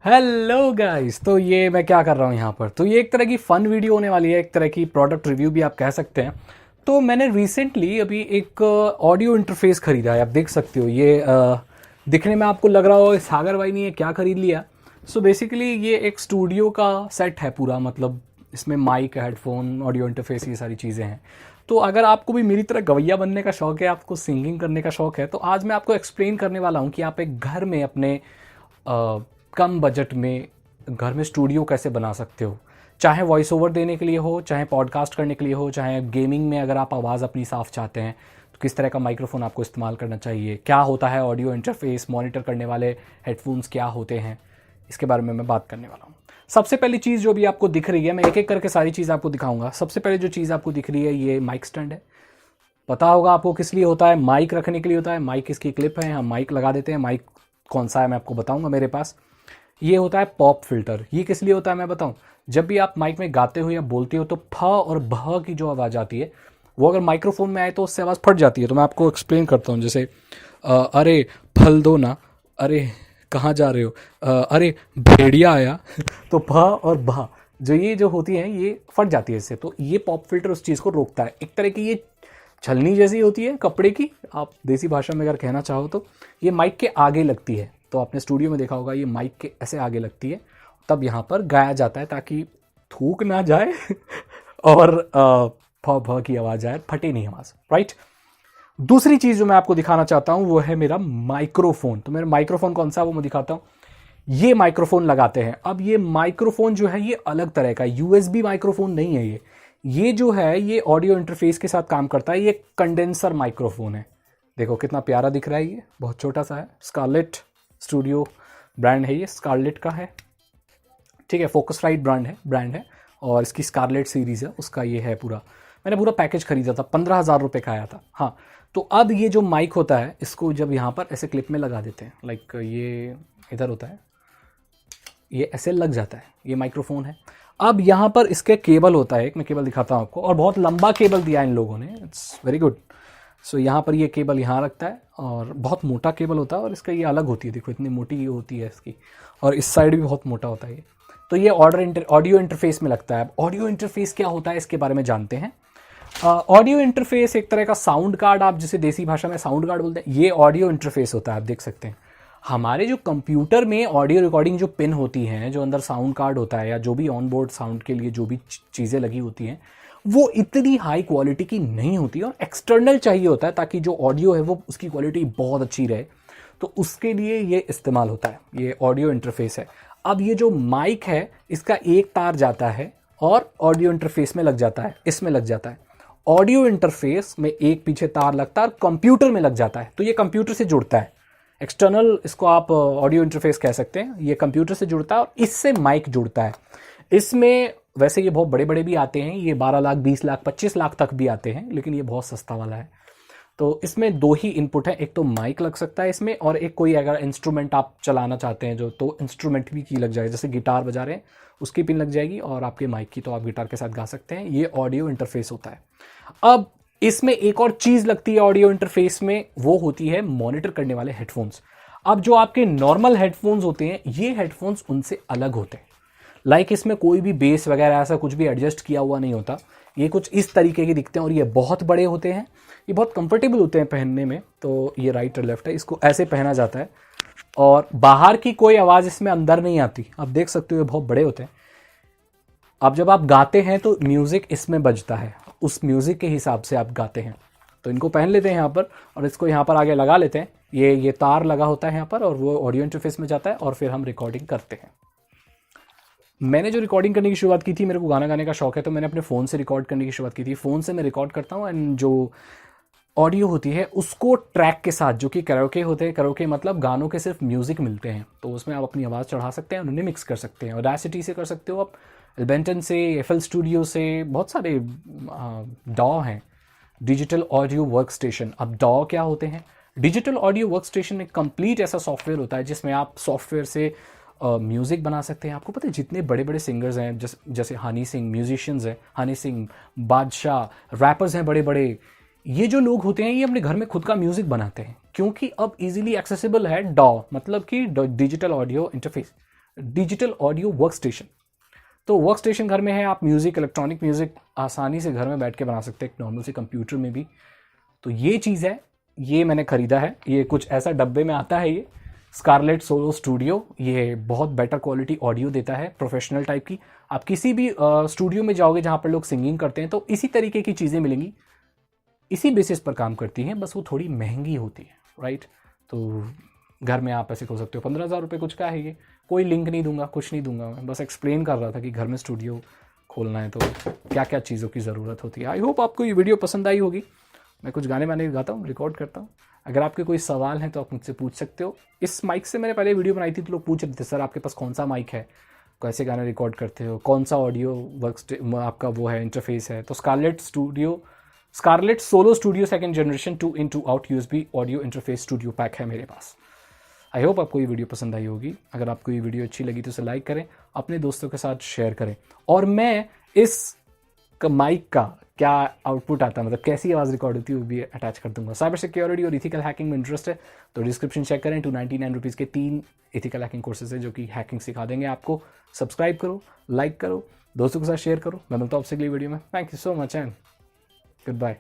Hello guys. तो ये मैं क्या कर रहा हूँ यहाँ पर, तो ये एक तरह की फ़न वीडियो होने वाली है, एक तरह की प्रोडक्ट रिव्यू भी आप कह सकते हैं। तो मैंने रिसेंटली अभी एक ऑडियो इंटरफेस ख़रीदा है। आप देख सकते हो ये दिखने में आपको लग रहा हो सागर भाई ने ये क्या ख़रीद लिया। सो बेसिकली ये एक स्टूडियो का सेट है पूरा, मतलब इसमें माइक, हेडफोन, ऑडियो इंटरफेस, ये सारी चीज़ें हैं। तो अगर आपको भी मेरी तरह गवैया बनने का शौक़ है, आपको सिंगिंग करने का शौक़ है, तो आज मैं आपको एक्सप्लेन करने वाला हूँ कि आप एक घर में अपने कम बजट में घर में स्टूडियो कैसे बना सकते हो। चाहे वॉइस ओवर देने के लिए हो, चाहे पॉडकास्ट करने के लिए हो, चाहे गेमिंग में अगर आप आवाज़ अपनी साफ़ चाहते हैं तो किस तरह का माइक्रोफोन आपको इस्तेमाल करना चाहिए, क्या होता है ऑडियो इंटरफेस, मॉनिटर करने वाले हेडफोन्स क्या होते हैं, इसके बारे में मैं बात करने वाला हूँ। सबसे पहली चीज़ जो भी आपको दिख रही है, मैं एक एक करके सारी चीज़ आपको दिखाऊंगा। सबसे पहले जो चीज़ आपको दिख रही है ये माइक स्टैंड है। पता होगा आपको किस लिए होता है, माइक रखने के लिए होता है। माइक इसकी क्लिप है, हम माइक लगा देते हैं। माइक कौन सा है मैं आपको बताऊंगा मेरे पास। ये होता है पॉप फिल्टर। ये किस लिए होता है मैं बताऊं। जब भी आप माइक में गाते हो या बोलते हो तो फ और भ की जो आवाज़ आती है वो अगर माइक्रोफोन में आए तो उससे आवाज़ फट जाती है। तो मैं आपको एक्सप्लेन करता हूँ। जैसे अरे फल दो ना, अरे कहाँ जा रहे हो, अरे भेड़िया आया तो फ और भ जो ये जो होती है ये फट जाती है इससे। तो ये पॉप फिल्टर उस चीज़ को रोकता है। एक तरह की ये छलनी जैसी होती है कपड़े की, आप देसी भाषा में अगर कहना चाहो तो। ये माइक के आगे लगती है, तो आपने स्टूडियो में देखा होगा ये माइक के ऐसे आगे लगती है, तब यहाँ पर गाया जाता है ताकि थूक ना जाए और फ भ की आवाज़ आए, फटे नहीं आवाज़, राइट। दूसरी चीज़ जो मैं आपको दिखाना चाहता हूँ वो है मेरा माइक्रोफोन। तो मेरा माइक्रोफोन कौन सा है वो मैं दिखाता हूँ। ये माइक्रोफोन लगाते हैं। अब ये माइक्रोफोन जो है ये अलग तरह का यूएसबी माइक्रोफोन नहीं है। ये जो है ये ऑडियो इंटरफेस के साथ काम करता है। ये कंडेंसर माइक्रोफोन है। देखो कितना प्यारा दिख रहा है, ये बहुत छोटा सा है। स्कारलेट स्टूडियो ब्रांड है, ये स्कारलेट का है, ठीक है। फोकसराइट ब्रांड है और इसकी स्कारलेट सीरीज़ है, उसका ये है पूरा। मैंने पूरा पैकेज खरीदा था, 15,000 रुपये का आया था। हाँ, तो अब ये जो माइक होता है इसको जब यहाँ पर ऐसे क्लिप में लगा देते हैं, लाइक ये इधर होता है, ये ऐसे लग जाता है। ये माइक्रोफोन है। अब यहाँ पर इसके केबल होता है, एक मैं केबल दिखाता हूँ आपको, और बहुत लंबा केबल दिया है इन लोगों ने, इट्स वेरी गुड। सो यहाँ पर ये केबल यहाँ रखता है और बहुत मोटा केबल होता है, और इसका ये अलग होती है, देखो इतनी मोटी ये होती है इसकी, और इस साइड भी बहुत मोटा होता है ये। तो ये ऑडियो इंटरफेस में लगता है। ऑडियो इंटरफेस क्या होता है इसके बारे में जानते हैं। ऑडियो इंटरफेस एक तरह का साउंड कार्ड, आप जिसे देसी भाषा में साउंड कार्ड बोलते हैं, ये ऑडियो इंटरफेस होता है। आप देख सकते हैं हमारे जो कंप्यूटर में ऑडियो रिकॉर्डिंग जो पिन होती हैं, जो अंदर साउंड कार्ड होता है या जो भी ऑन बोर्ड साउंड के लिए जो भी चीज़ें लगी होती हैं, वो इतनी हाई क्वालिटी की नहीं होती और एक्सटर्नल चाहिए होता है ताकि जो ऑडियो है वो उसकी क्वालिटी बहुत अच्छी रहे। तो उसके लिए ये इस्तेमाल होता है, ये ऑडियो इंटरफेस है। अब ये जो माइक है इसका एक तार जाता है और ऑडियो इंटरफेस में लग जाता है, इसमें लग जाता है। ऑडियो इंटरफेस में एक पीछे तार लगता है और कंप्यूटर में लग जाता है, तो ये कंप्यूटर से जुड़ता है। एक्सटर्नल इसको आप ऑडियो इंटरफेस कह सकते हैं। ये कंप्यूटर से जुड़ता है और इससे माइक जुड़ता है। इसमें वैसे ये बहुत बड़े बड़े भी आते हैं, ये 12 लाख, 20 लाख, 25 लाख तक भी आते हैं, लेकिन ये बहुत सस्ता वाला है। तो इसमें दो ही इनपुट है, एक तो माइक लग सकता है इसमें, और एक कोई अगर इंस्ट्रूमेंट आप चलाना चाहते हैं जो, तो इंस्ट्रूमेंट भी की लग जाएगी। जैसे गिटार बजा रहे हैं उसकी पिन लग जाएगी, और आपके माइक की तो आप गिटार के साथ गा सकते हैं। ये ऑडियो इंटरफेस होता है। अब इसमें एक और चीज़ लगती है ऑडियो इंटरफेस में, वो होती है मॉनिटर करने वाले हेडफोन्स। अब जो आपके नॉर्मल हेडफोन्स होते हैं, ये हेडफोन्स उनसे अलग होते हैं। लाइक इसमें कोई भी बेस वगैरह ऐसा कुछ भी एडजस्ट किया हुआ नहीं होता। ये कुछ इस तरीके के दिखते हैं और ये बहुत बड़े होते हैं। ये बहुत कंफर्टेबल होते हैं पहनने में। तो ये राइट और लेफ्ट है, इसको ऐसे पहना जाता है और बाहर की कोई आवाज़ इसमें अंदर नहीं आती। आप देख सकते हो ये बहुत बड़े होते हैं। अब जब आप गाते हैं तो म्यूज़िक इसमें बजता है, उस म्यूज़िक के हिसाब से आप गाते हैं। तो इनको पहन लेते हैं यहाँ पर और इसको यहाँ पर आगे लगा लेते हैं। ये तार लगा होता है यहाँ पर और वो ऑडियो इंटरफेस में जाता है और फिर हम रिकॉर्डिंग करते हैं। मैंने जो रिकॉर्डिंग करने की शुरुआत की थी, मेरे को गाना गाने का शौक है, तो मैंने अपने फ़ोन से रिकॉर्ड करने की शुरुआत की थी। फ़ोन से मैं रिकॉर्ड करता हूँ एंड जो ऑडियो होती है उसको ट्रैक के साथ, जो कि कैरोके होते हैं, कैरोके मतलब गानों के सिर्फ म्यूज़िक मिलते हैं, तो उसमें आप अपनी आवाज़ चढ़ा सकते हैं और उन्हें मिक्स कर सकते हैं। ऑडेसिटी से कर सकते हो आप, एल्बेंटन से, एफएल स्टूडियो से, बहुत सारे डॉ हैं, डिजिटल ऑडियो वर्क स्टेशन। अब डॉ क्या होते हैं? डिजिटल ऑडियो वर्क स्टेशन एक कंप्लीट ऐसा सॉफ्टवेयर होता है जिसमें आप सॉफ्टवेयर से म्यूज़िक बना सकते हैं। आपको पता है जितने बड़े बड़े सिंगर्स हैं, जैसे हनी सिंह, म्यूजिशियंस हैं, हनी सिंह, बादशाह, रैपर्स हैं बड़े बड़े, ये जो लोग होते हैं ये अपने घर में खुद का म्यूज़िक बनाते हैं, क्योंकि अब इजीली एक्सेसिबल है डॉ, मतलब कि digital audio interface, digital audio work station. तो वर्क स्टेशन घर में है, आप म्यूज़िक, इलेक्ट्रॉनिक म्यूज़िक आसानी से घर में बैठ के बना सकते हैं, एक नॉर्मल से कंप्यूटर में भी। तो ये चीज़ है, ये मैंने ख़रीदा है। ये कुछ ऐसा डब्बे में आता है, ये स्कारलेट सोलो स्टूडियो। ये बहुत बेटर क्वालिटी ऑडियो देता है, प्रोफेशनल टाइप की। आप किसी भी स्टूडियो में जाओगे जहाँ पर लोग सिंगिंग करते हैं तो इसी तरीके की चीज़ें मिलेंगी, इसी बेसिस पर काम करती हैं, बस वो थोड़ी महंगी होती है, राइट। तो घर में आप ऐसे खोल सकते हो। 15,000 रुपये कुछ का है ये। कोई लिंक नहीं दूंगा, कुछ नहीं दूंगा, मैं बस एक्सप्लेन कर रहा था कि घर में स्टूडियो खोलना है तो क्या क्या चीज़ों की ज़रूरत होती है। आई होप आपको ये वीडियो पसंद आई होगी। मैं कुछ गाने वाने गाता हूँ, रिकॉर्ड करता हूँ। अगर आपके कोई सवाल हैं तो आप मुझसे पूछ सकते हो। इस माइक से मैंने पहले वीडियो बनाई थी तो लोग पूछ रहे थे, सर आपके पास कौन सा माइक है, कैसे गाने रिकॉर्ड करते हो, कौन सा ऑडियो वर्क आपका वो है, इंटरफेस है। तो Scarlett solo studio 2nd generation 2-in-2 out USB audio interface studio pack है मेरे पास। आई होप आपको ये वीडियो पसंद आई होगी। अगर आपको ये वीडियो अच्छी लगी तो उसे लाइक करें, अपने दोस्तों के साथ शेयर करें। और मैं इस माइक का क्या आउटपुट आता है, मतलब कैसी आवाज़ रिकॉर्ड होती है, वो भी अटैच कर दूंगा। साइबर सिक्योरिटी और इथिकल हैकिंग में इंटरेस्ट है तो डिस्क्रिप्शन चेक करें। 299 रुपीज़ के 3 इथिकल हैकिंग कोर्सेज है जो कि हैकिंग सिखा देंगे आपको। सब्सक्राइब करो, लाइक करो, दोस्तों के साथ शेयर करो। मैं मिलता हूँ आपसे अगली वीडियो में। Thank you so much and good bye.